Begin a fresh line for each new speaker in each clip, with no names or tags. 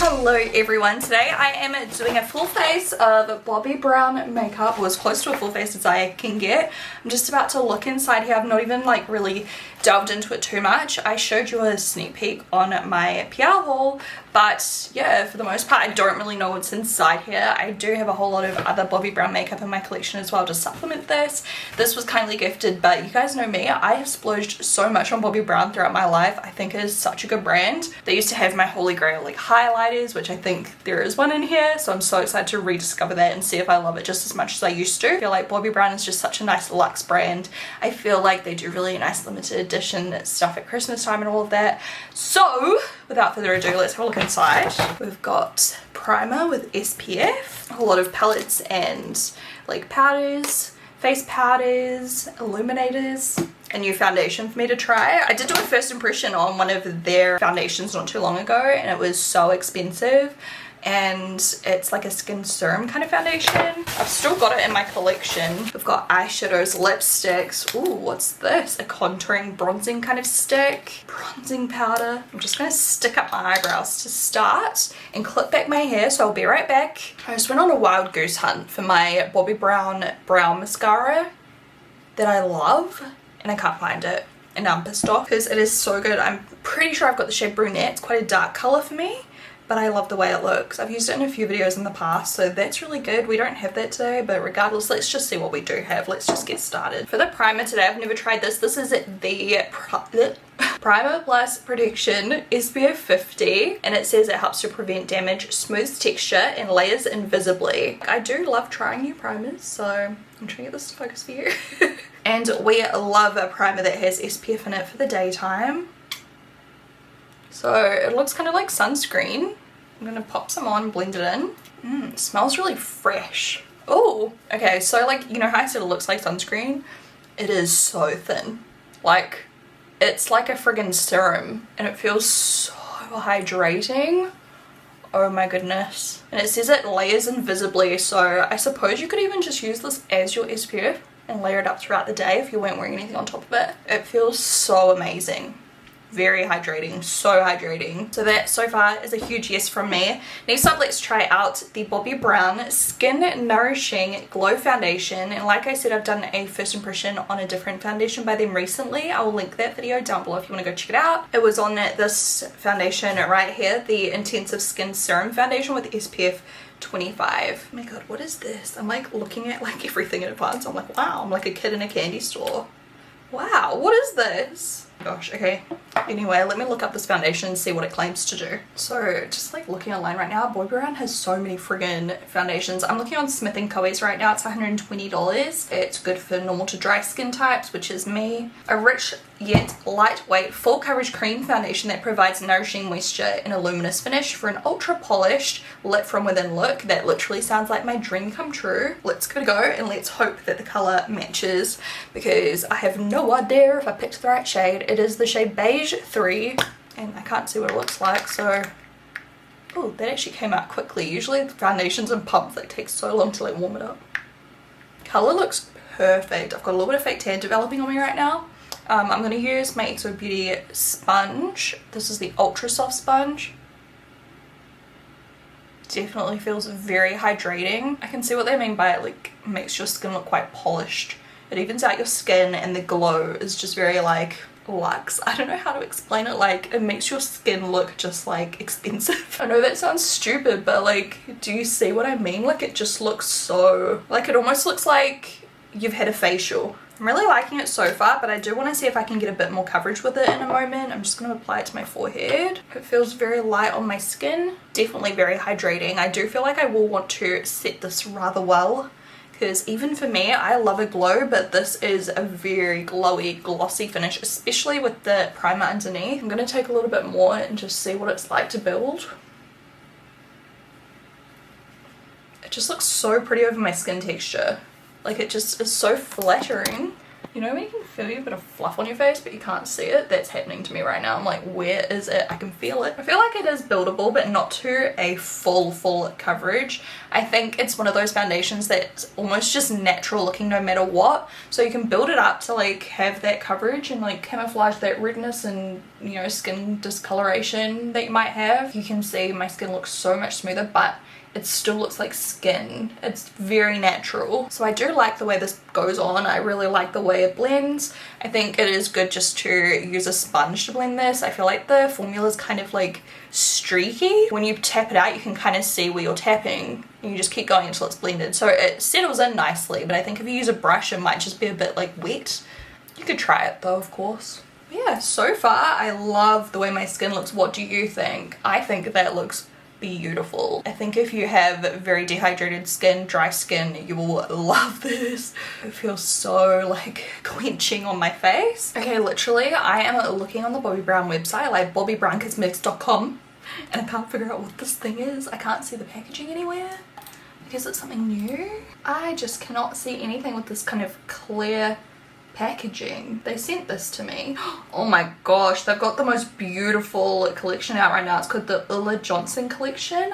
Hello everyone, today I am doing a full face of Bobbi Brown makeup, or as close to a full face as I can get. I'm just about to look inside here. I've not even like really delved into it too much. I showed you a sneak peek on my PR haul, but yeah, for the most part I don't really know what's inside here. I do have a whole lot of other Bobbi Brown makeup in my collection as well to supplement this. This was kindly gifted, but you guys know me, I have splurged so much on Bobbi Brown throughout my life. I think it is such a good brand. They used to have my holy grail like highlighters, which I think there is one in here, so I'm so excited to rediscover that and see if I love it just as much as I used to. I feel like Bobbi Brown is just such a nice luxe brand. I feel like they do really nice limited edition stuff at Christmas time and all of that. So without further ado, let's have a look inside. We've got primer with SPF, a lot of palettes and like powders, face powders, illuminators, a new foundation for me to try. I did do a first impression on one of their foundations not too long ago and it was so expensive, and it's like a skin serum kind of foundation. I've still got it in my collection. We've got eyeshadows, lipsticks. Ooh, what's this? A contouring bronzing kind of stick. Bronzing powder. I'm just gonna stick up my eyebrows to start and clip back my hair, so I'll be right back. I just went on a wild goose hunt for my Bobbi Brown brow mascara that I love and I can't find it. And I'm pissed off because it is so good. I'm pretty sure I've got the shade brunette. It's quite a dark color for me, but I love the way it looks. I've used it in a few videos in the past, so that's really good. We don't have that today, but regardless, let's just see what we do have. Let's just get started. For the primer today, I've never tried this. This is the Primer Plus Protection SPF 50, and it says it helps to prevent damage, smooths texture, and layers invisibly. I do love trying new primers, so I'm trying to get this to focus for you. And we love a primer that has SPF in it for the daytime. So it looks kind of like sunscreen. I'm gonna pop some on, blend it in. It smells really fresh. Oh, okay, so like, you know how I said it looks like sunscreen? It is so thin. Like, it's like a friggin' serum and it feels so hydrating. Oh my goodness. And it says it layers invisibly, so I suppose you could even just use this as your SPF and layer it up throughout the day if you weren't wearing anything on top of it. It feels so amazing. Very hydrating, so hydrating. So that so far is a huge yes from me. Next up, let's try out the Bobbi Brown Skin Nourishing Glow Foundation. And like I said, I've done a first impression on a different foundation by them recently. I will link that video down below if you want to go check it out. It was on this foundation right here, the Intensive Skin Serum Foundation with SPF 25. Oh my god, what is this? I'm like looking at like everything in advance. I'm like, wow, I'm like a kid in a candy store. Wow, what is this? Gosh, okay. Anyway, let me look up this foundation and see what it claims to do. So, just like looking online right now, Bobbi Brown has so many friggin' foundations. I'm looking on Smith & Co.'s right now. It's $120. It's good for normal to dry skin types, which is me. A rich yet lightweight full coverage cream foundation that provides nourishing moisture and a luminous finish for an ultra polished lit from within look. That literally sounds like my dream come true. Let's give it a go and let's hope that the color matches, because I have no idea if I picked the right shade. It is the shade Beige 3 and I can't see what it looks like, so oh, that actually came out quickly. Usually the foundations and pumps, like, take so long to like warm it up. Color looks perfect. I've got a little bit of fake tan developing on me right now. I'm going to use my XO Beauty sponge. This is the Ultra Soft sponge. Definitely feels very hydrating. I can see what they mean by it, like makes your skin look quite polished. It evens out your skin and the glow is just very like luxe. I don't know how to explain it. Like, it makes your skin look just like expensive. I know that sounds stupid, but like, do you see what I mean? Like, it just looks so, like, it almost looks like you've had a facial. I'm really liking it so far, but I do want to see if I can get a bit more coverage with it in a moment. I'm just going to apply it to my forehead. It feels very light on my skin. Definitely very hydrating. I do feel like I will want to set this rather well, because even for me, I love a glow, but this is a very glowy, glossy finish, especially with the primer underneath. I'm going to take a little bit more and just see what it's like to build. It just looks so pretty over my skin texture. Like, it just is so flattering. You know when you can feel a bit of fluff on your face but you can't see it? That's happening to me right now. I'm like, where is it? I can feel it. I feel like it is buildable, but not to a full coverage. I think it's one of those foundations that's almost just natural looking no matter what. So you can build it up to like have that coverage and like camouflage that redness and, you know, skin discoloration that you might have. You can see my skin looks so much smoother, but it still looks like skin. It's very natural. So I do like the way this goes on. I really like the way it blends. I think it is good just to use a sponge to blend this. I feel like the formula is kind of like streaky. When you tap it out, you can kind of see where you're tapping and you just keep going until it's blended. So it settles in nicely, but I think if you use a brush, it might just be a bit like wet. You could try it though, of course. But yeah, so far I love the way my skin looks. What do you think? I think that looks beautiful. I think if you have very dehydrated skin, dry skin, you will love this. It feels so like quenching on my face. Okay, literally I am looking on the Bobbi Brown website, like bobbibbrowncosmetics.com, and I can't figure out what this thing is. I can't see the packaging anywhere. I guess it's something new. I just cannot see anything with this kind of clear packaging. They sent this to me. Oh my gosh, they've got the most beautiful collection out right now. It's called the Ulla Johnson collection.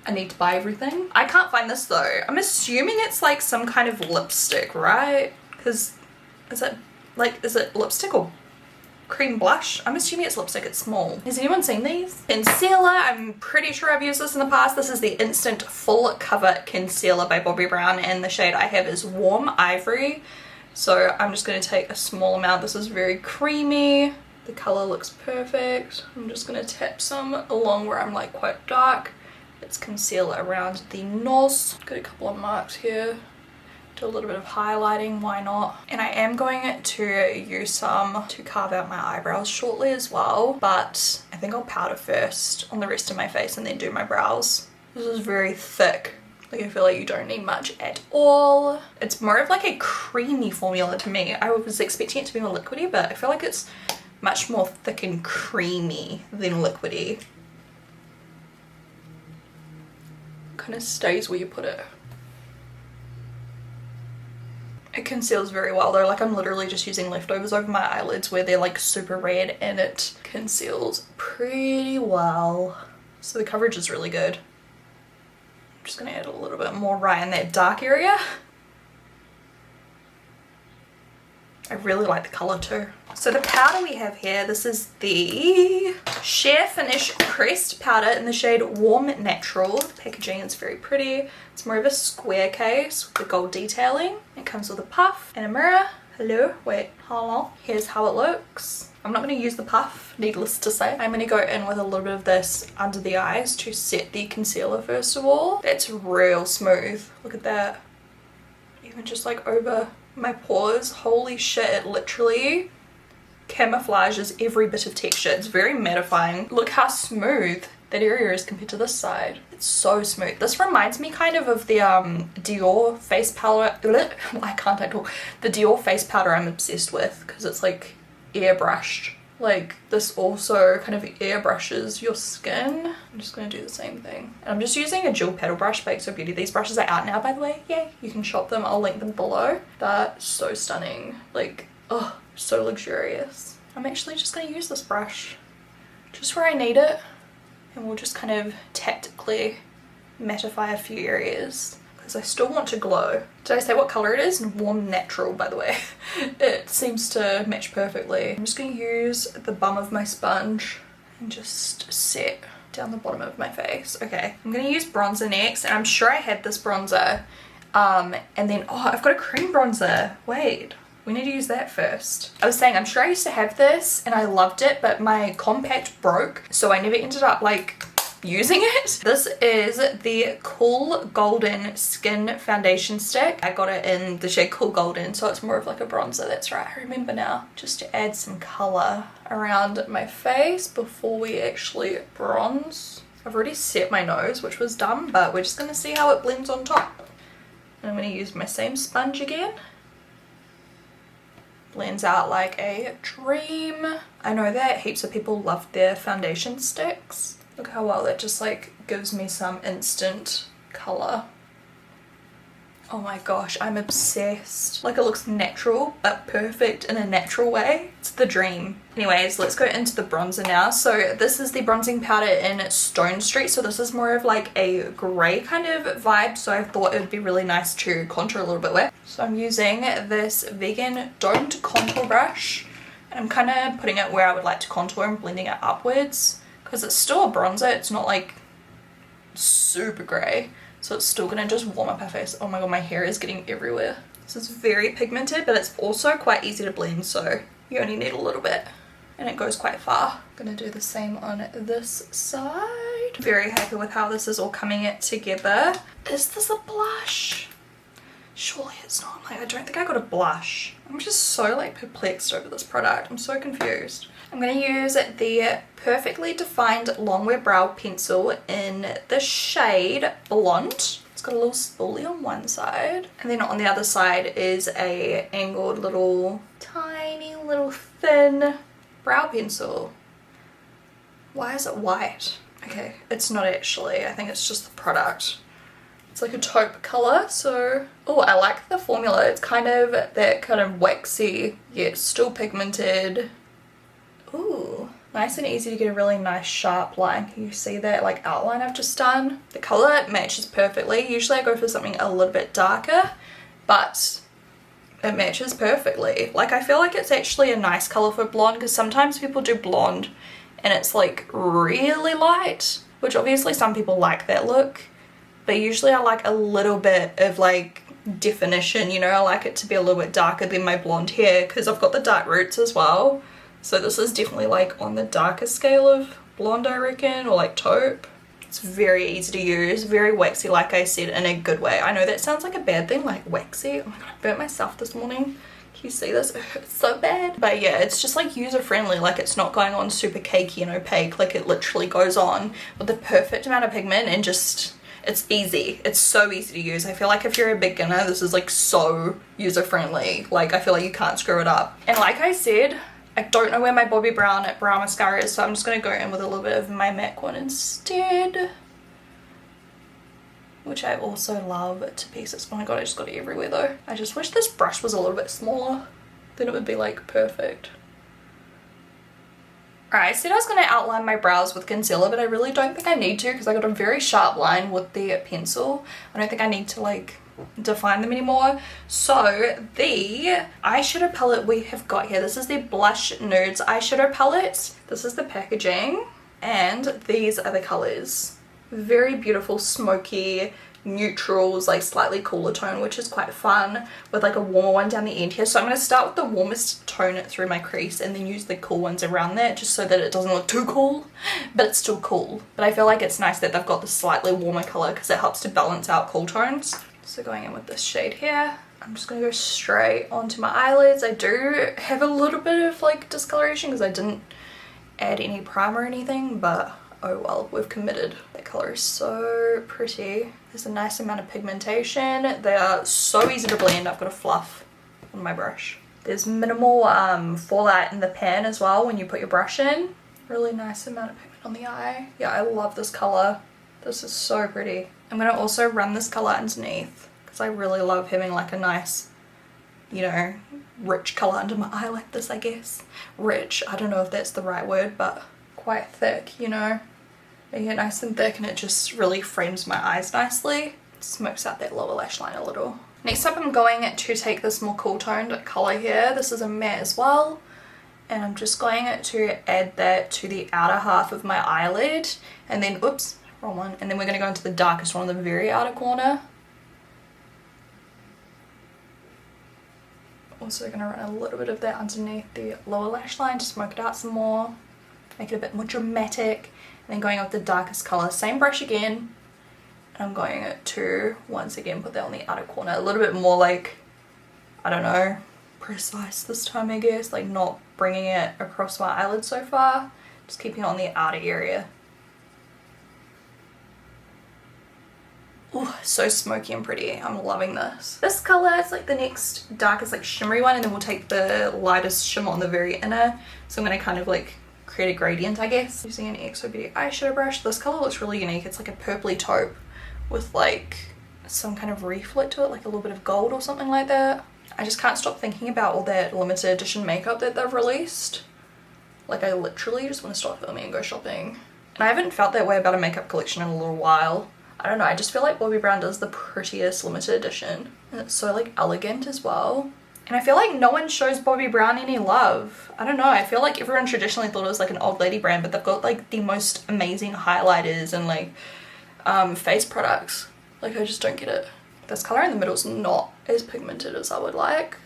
I need to buy everything. I can't find this though. I'm assuming it's like some kind of lipstick, right? Because is it lipstick or cream blush? I'm assuming it's lipstick. It's small. Has anyone seen these? Concealer, I'm pretty sure I've used this in the past. This is the Instant Full Cover Concealer by Bobbi Brown, and the shade I have is Warm Ivory. So I'm just going to take a small amount. This is very creamy. The colour looks perfect. I'm just going to tap some along where I'm like quite dark. It's concealer around the nose. Got a couple of marks here. Do a little bit of highlighting, why not? And I am going to use some to carve out my eyebrows shortly as well. But I think I'll powder first on the rest of my face and then do my brows. This is very thick. Like I feel like you don't need much at all. It's more of like a creamy formula to me. I was expecting it to be more liquidy, but I feel like it's much more thick and creamy than liquidy. Kind of stays where you put it. It conceals very well though. Like I'm literally just using leftovers over my eyelids where they're like super red, and it conceals pretty well. So the coverage is really good. I'm just going to add a little bit more right in that dark area. I really like the colour too. So the powder we have here, this is the Sheer Finish Pressed Powder in the shade Warm Natural. The packaging is very pretty. It's more of a square case with the gold detailing. It comes with a puff and a mirror. Hello, wait, hello. Here's how it looks. I'm not going to use the puff, needless to say. I'm going to go in with a little bit of this under the eyes to set the concealer first of all. That's real smooth. Look at that. Even just like over my pores. Holy shit, it literally camouflages every bit of texture. It's very mattifying. Look how smooth that area is compared to this side. It's so smooth. This reminds me kind of the Dior face powder. Why can't I talk? The Dior face powder I'm obsessed with because it's like airbrushed. Like this also kind of airbrushes your skin. I'm just going to do the same thing. And I'm just using a dual petal brush by XO Beauty. These brushes are out now, by the way. Yay, you can shop them. I'll link them below. That's so stunning. Like, oh, so luxurious. I'm actually just going to use this brush just where I need it, and we'll just kind of tactically mattify a few areas because I still want to glow. Did I say what colour it is? Warm Natural, by the way. It seems to match perfectly. I'm just going to use the bum of my sponge and just set down the bottom of my face. Okay, I'm going to use bronzer next, and I'm sure I had this bronzer. And then, oh, I've got a cream bronzer. Wait. We need to use that first. I was saying, I'm sure I used to have this and I loved it, but my compact broke, so I never ended up like using it. This is the Cool Golden Skin Foundation Stick. I got it in the shade Cool Golden, so it's more of like a bronzer. That's right, I remember now. Just to add some color around my face before we actually bronze. I've already set my nose, which was dumb, but we're just gonna see how it blends on top. And I'm gonna use my same sponge again. Blends out like a dream. I know that heaps of people love their foundation sticks. Look how well that just like gives me some instant color. Oh my gosh, I'm obsessed. Like, it looks natural, but perfect in a natural way. It's the dream. Anyways, let's go into the bronzer now. So this is the bronzing powder in Stone Street. So this is more of like a grey kind of vibe. So I thought it would be really nice to contour a little bit with. So I'm using this vegan Don't Contour brush. And I'm kind of putting it where I would like to contour and blending it upwards. Because it's still a bronzer. It's not like super grey. So it's still gonna just warm up our face. Oh my god, my hair is getting everywhere. This is very pigmented, but it's also quite easy to blend, so you only need a little bit and it goes quite far. I'm gonna do the same on this side. Very happy with how this is all coming together. Is this a blush? Surely it's not. Like, I don't think I got a blush. I'm just so like perplexed over this product. I'm so confused. I'm going to use the Perfectly Defined Longwear Brow Pencil in the shade Blonde. It's got a little spoolie on one side. And then on the other side is a angled little, tiny little thin brow pencil. Why is it white? Okay, it's not actually. I think it's just the product. It's like a taupe colour, so... Oh, I like the formula. It's kind of that kind of waxy, yet still pigmented. Ooh, nice and easy to get a really nice sharp line. Can you see that like outline I've just done? The colour matches perfectly. Usually I go for something a little bit darker, but it matches perfectly. Like, I feel like it's actually a nice colour for blonde, because sometimes people do blonde and it's like really light, which obviously some people like that look, but usually I like a little bit of like definition, you know. I like it to be a little bit darker than my blonde hair because I've got the dark roots as well. So this is definitely like on the darker scale of blonde, I reckon, or like taupe. It's very easy to use, very waxy, like I said, in a good way. I know that sounds like a bad thing, like waxy. Oh my god, I burnt myself this morning. Can you see this? It hurts so bad. But yeah, it's just like user friendly. Like, it's not going on super cakey and opaque. Like, it literally goes on with the perfect amount of pigment and just... it's easy. It's so easy to use. I feel like if you're a beginner, this is like so user friendly. Like, I feel like you can't screw it up. And like I said, I don't know where my Bobbi Brown brow mascara is, so I'm just going to go in with a little bit of my MAC one instead, which I also love to pieces. Oh my god, I just got it everywhere though. I just wish this brush was a little bit smaller, then it would be like perfect. Alright, I said I was going to outline my brows with concealer, but I really don't think I need to, because I got a very sharp line with the pencil. I don't think I need to like define them anymore. So the eyeshadow palette we have got here, this is the Blush Nudes eyeshadow palette. This is the packaging, and these are the colors. Very beautiful, smoky neutrals, like slightly cooler tone, which is quite fun, with like a warmer one down the end here. So I'm going to start with the warmest tone through my crease and then use the cool ones around there, just so that it doesn't look too cool, but it's still cool. But I feel like it's nice that they've got the slightly warmer color, because it helps to balance out cool tones. So going in with this shade here, I'm just going to go straight onto my eyelids. I do have a little bit of like discoloration because I didn't add any primer or anything, but oh well, we've committed. That color is so pretty. There's a nice amount of pigmentation. They are so easy to blend. I've got a fluff on my brush. There's minimal fallout in the pan as well when you put your brush in. Really nice amount of pigment on the eye. Yeah, I love this color. This is so pretty. I'm going to also run this color underneath, because I really love having like a nice, you know, rich color under my eye like this, I guess. Rich, I don't know if that's the right word, but quite thick, you know. Making it nice and thick, and it just really frames my eyes nicely. Smokes out that lower lash line a little. Next up, I'm going to take this more cool toned color here. This is a matte as well. And I'm just going to add that to the outer half of my eyelid. And then, oops, wrong one. And then we're going to go into the darkest one on the very outer corner. Also going to run a little bit of that underneath the lower lash line to smoke it out some more. Make it a bit more dramatic. And then going with the darkest color. Same brush again. And I'm going to, once again, put that on the outer corner. A little bit more like, I don't know, precise this time, I guess. Like, not bringing it across my eyelid so far. Just keeping it on the outer area. Ooh, so smoky and pretty. I'm loving this. This color is like the next darkest, like shimmery one, and then we'll take the lightest shimmer on the very inner. So I'm going to kind of like create a gradient, I guess. Using an XO Beauty eyeshadow brush. This color looks really unique. It's like a purpley taupe with like some kind of reflect to it, like a little bit of gold or something like that. I just can't stop thinking about all that limited edition makeup that they've released. Like, I literally just want to stop filming and go shopping. And I haven't felt that way about a makeup collection in a little while. I don't know, I just feel like Bobbi Brown does the prettiest limited edition. And it's so like elegant as well. And I feel like no one shows Bobbi Brown any love. I don't know, I feel like everyone traditionally thought it was like an old lady brand, but they've got like the most amazing highlighters and like face products. Like, I just don't get it. This colour in the middle is not as pigmented as I would like,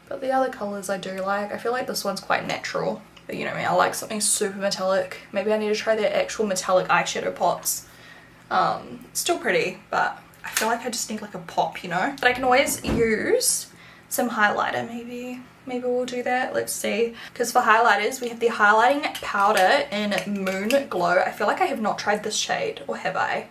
but the other colours I do like. I feel like this one's quite natural, but you know me, I like something super metallic. Maybe I need to try their actual metallic eyeshadow pots. Still pretty, but I feel like I just need like a pop, you know? But I can always use some highlighter, maybe we'll do that. Let's see, because for highlighters we have the highlighting powder in Moon Glow. I feel like I have not tried this shade, or have I?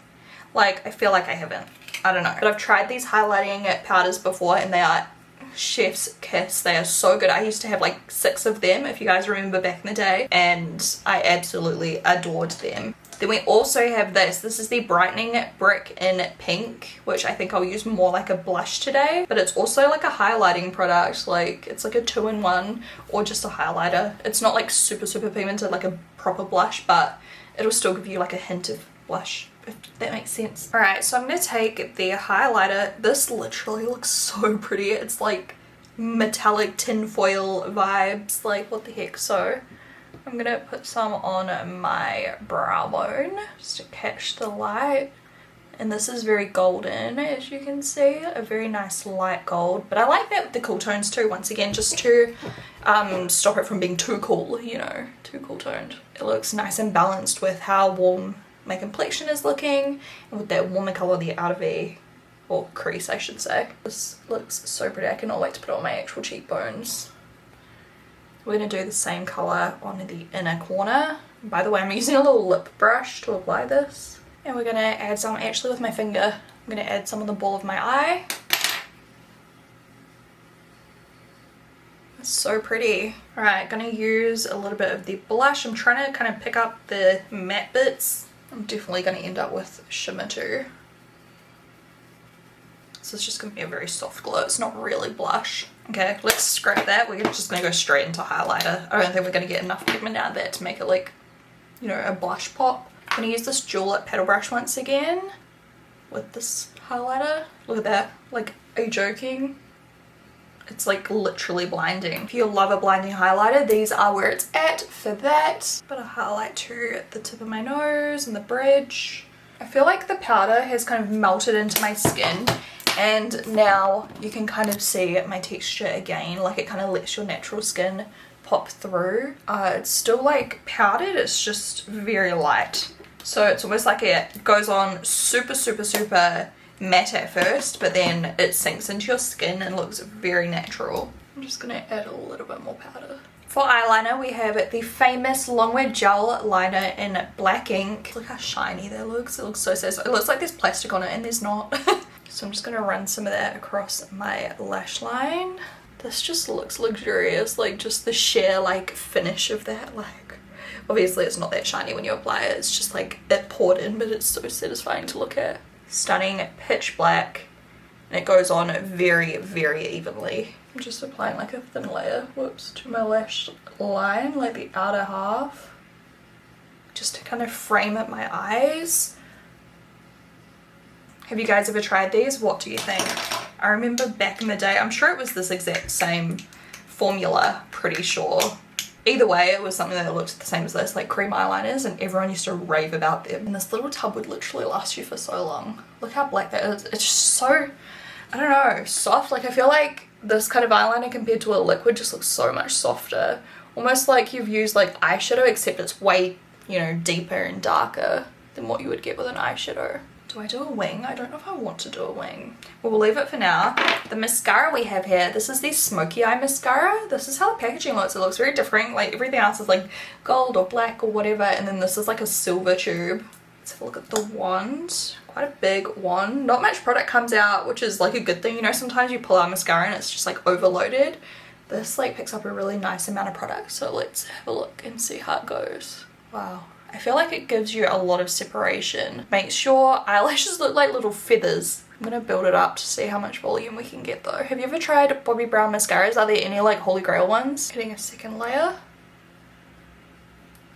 Like, I feel like I haven't. I don't know, but I've tried these highlighting powders before and they are chef's kiss. They are so good. I used to have like 6 of them, if you guys remember back in the day, and I absolutely adored them. Then we also have this. This is the Brightening Brick in Pink, which I think I'll use more like a blush today, but it's also like a highlighting product. Like, it's like a 2-in-1 or just a highlighter. It's not like super pigmented like a proper blush, but it'll still give you like a hint of blush, if that makes sense. Alright, so I'm going to take the highlighter. This literally looks so pretty. It's like metallic tinfoil vibes, like what the heck. So I'm going to put some on my brow bone just to catch the light. And this is very golden, as you can see, a very nice light gold. But I like that with the cool tones too, once again, just to stop it from being too cool, you know, too cool toned. It looks nice and balanced with how warm my complexion is looking, and with that warmer colour, the outer V, or crease I should say. This looks so pretty. I cannot wait to put it on my actual cheekbones. We're going to do the same colour on the inner corner. By the way, I'm using a little lip brush to apply this. And we're going to add some, actually with my finger, I'm going to add some on the ball of my eye. It's so pretty. Alright, going to use a little bit of the blush. I'm trying to kind of pick up the matte bits. I'm definitely going to end up with shimmer too. So it's just going to be a very soft glow. It's not really blush. Okay, let's scrap that. We're just going to go straight into highlighter. I don't think we're going to get enough pigment out of that to make it like, you know, a blush pop. I'm going to use this dual lip paddle brush once again with this highlighter. Look at that. Like, are you joking? It's like literally blinding. If you love a blinding highlighter, these are where it's at for that. But a highlight too at the tip of my nose and the bridge. I feel like the powder has kind of melted into my skin, and now you can kind of see my texture again. Like, it kind of lets your natural skin pop through. It's still like powdered, it's just very light. So it's almost like it goes on super matte at first, but then it sinks into your skin and looks very natural. I'm just going to add a little bit more powder. For eyeliner, we have the famous Longwear Gel Liner in Black Ink. Look how shiny that looks. It looks so sad. It looks like there's plastic on it, and there's not. So I'm just going to run some of that across my lash line. This just looks luxurious, like just the sheer like finish of that. Like, obviously it's not that shiny when you apply it. It's just like it poured in, but it's so satisfying to look at. Stunning pitch black, and it goes on very evenly. I'm just applying like a thin layer, whoops, to my lash line, like the outer half, just to kind of frame up my eyes. Have you guys ever tried these? What do you think? I remember back in the day, I'm sure it was this exact same formula, pretty sure. Either way, it was something that looked the same as this, like cream eyeliners, and everyone used to rave about them. And this little tub would literally last you for so long. Look how black that is. It's just so, I don't know, soft. Like, I feel like this kind of eyeliner compared to a liquid just looks so much softer. Almost like you've used like eyeshadow, except it's way, you know, deeper and darker than what you would get with an eyeshadow. Do I do a wing? I don't know if I want to do a wing. Well, we'll leave it for now. The mascara we have here, this is the Smoky Eye Mascara. This is how the packaging looks. It looks very different. Like, everything else is like gold or black or whatever, and then this is like a silver tube. Let's have a look at the wand. Quite a big wand. Not much product comes out, which is like a good thing. You know, sometimes you pull out mascara and it's just like overloaded. This like picks up a really nice amount of product. So let's have a look and see how it goes. Wow. I feel like it gives you a lot of separation. Makes your eyelashes look like little feathers. I'm gonna build it up to see how much volume we can get though. Have you ever tried Bobbi Brown mascaras? Are there any like holy grail ones? Getting a second layer.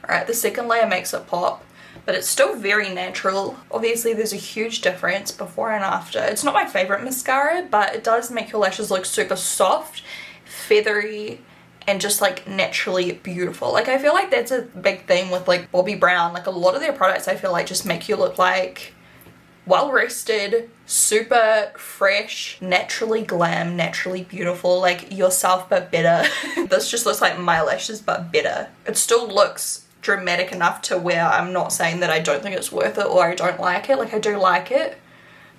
Alright, the second layer makes it pop, but it's still very natural. Obviously there's a huge difference before and after. It's not my favorite mascara, but it does make your lashes look super soft, feathery, and just like naturally beautiful. Like I feel like that's a big thing with like Bobbi Brown. Like a lot of their products I feel like just make you look like well rested, super fresh, naturally glam, naturally beautiful, like yourself but better. This just looks like my lashes but better. It still looks dramatic enough to where I'm not saying that I don't think it's worth it or I don't like it. Like I do like it,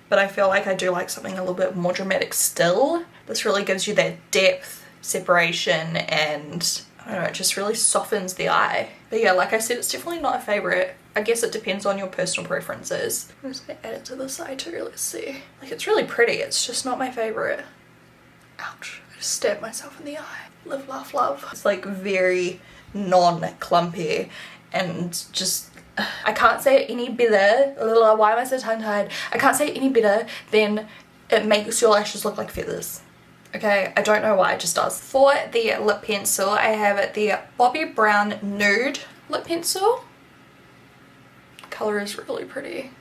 but I feel like I do like something a little bit more dramatic still. This really gives you that depth, separation, and I don't know, it just really softens the eye. But yeah, like I said, it's definitely not a favorite. I guess it depends on your personal preferences. I'm just gonna add it to the side too, let's see. Like it's really pretty, it's just not my favorite. Ouch, I just stabbed myself in the eye. Live, laugh, love. It's like very non-clumpy and just, I can't say it any better. Why am I so tongue-tied? I can't say it any better than it makes your lashes look like feathers. Okay, I don't know why, it just does. For the lip pencil, I have the Bobbi Brown Nude lip pencil. Color is really pretty.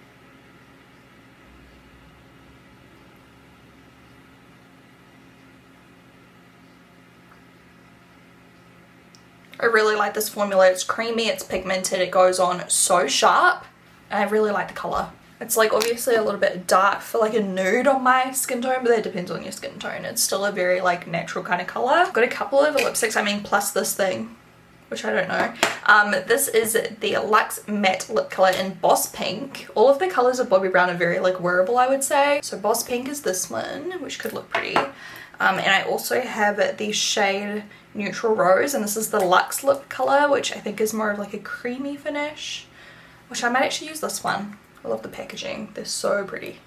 I really like this formula. It's creamy, it's pigmented, it goes on so sharp, and I really like the color. It's like obviously a little bit dark for like a nude on my skin tone, but that depends on your skin tone. It's still a very like natural kind of color. I've got a couple of lipsticks, I mean plus this thing, which I don't know. This is the Luxe Matte Lip Color in Boss Pink. All of the colors of Bobbi Brown are very like wearable, I would say. So Boss Pink is this one, which could look pretty. And I also have the shade Neutral Rose, and this is the Luxe Lip Color, which I think is more of like a creamy finish, which I might actually use this one. I love the packaging, they're so pretty.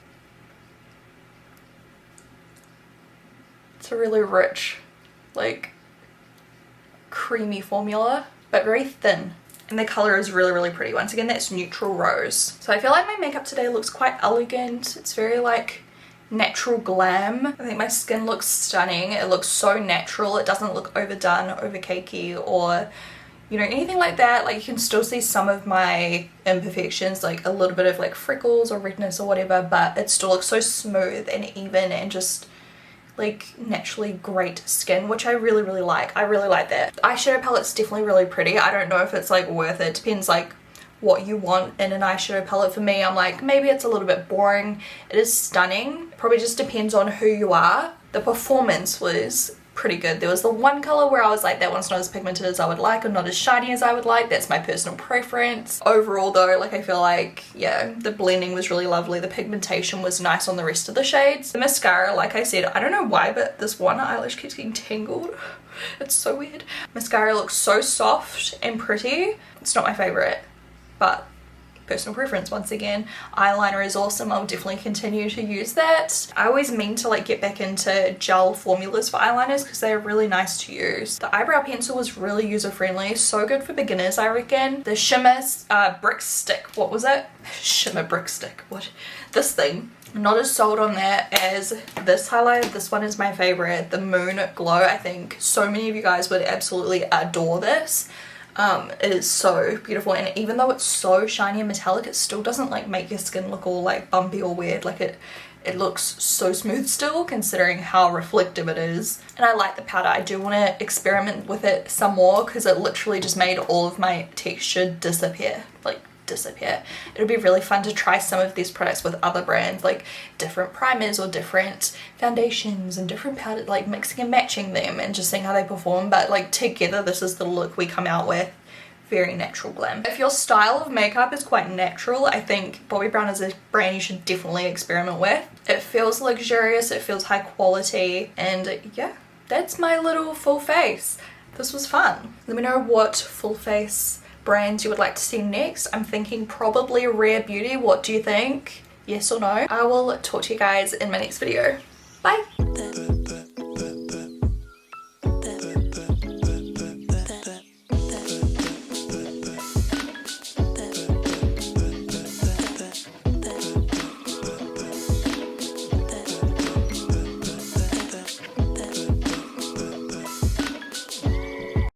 It's a really rich, like, creamy formula, but very thin. And the colour is really, really pretty. Once again, that's Neutral Rose. So I feel like my makeup today looks quite elegant. It's very, like, natural glam. I think my skin looks stunning. It looks so natural. It doesn't look overdone, over cakey, or you know, anything like that. Like you can still see some of my imperfections, like a little bit of like freckles or redness or whatever, but it still looks so smooth and even and just like naturally great skin, which I really, really like. I really like that. The eyeshadow palette's definitely really pretty. I don't know if it's like worth it. Depends like what you want in an eyeshadow palette. For me, I'm like, maybe it's a little bit boring. It is stunning. Probably just depends on who you are. The performance was pretty good. There was the one color where I was like, that one's not as pigmented as I would like, or not as shiny as I would like. That's my personal preference. Overall though, like I feel like, yeah, the blending was really lovely. The pigmentation was nice on the rest of the shades. The mascara, like I said, I don't know why, but this one eyelash keeps getting tangled. It's so weird. Mascara looks so soft and pretty. It's not my favorite, but personal preference once again. Eyeliner is awesome. I'll definitely continue to use that. I always mean to like get back into gel formulas for eyeliners because they're really nice to use. The eyebrow pencil was really user friendly, so good for beginners I reckon. The shimmer brick stick, what was it? Shimmer brick stick, what? This thing. I'm not as sold on that as this highlighter. This one is my favorite, the Moon Glow. I think so many of you guys would absolutely adore this. It is so beautiful, and even though it's so shiny and metallic, it still doesn't like make your skin look all like bumpy or weird. Like it looks so smooth still, considering how reflective it is. And I like the powder. I do want to experiment with it some more because it literally just made all of my texture disappear. Like disappear. It'll be really fun to try some of these products with other brands, like different primers or different foundations and different powders, like mixing and matching them and just seeing how they perform. But like together, this is the look we come out with. Very natural glam. If your style of makeup is quite natural, I think Bobbi Brown is a brand you should definitely experiment with. It feels luxurious, it feels high quality, and yeah, that's my little full face. This was fun. Let me know what full face brands you would like to see next. I'm thinking probably Rare Beauty. What do you think? Yes or no? I will talk to you guys in my next video. Bye!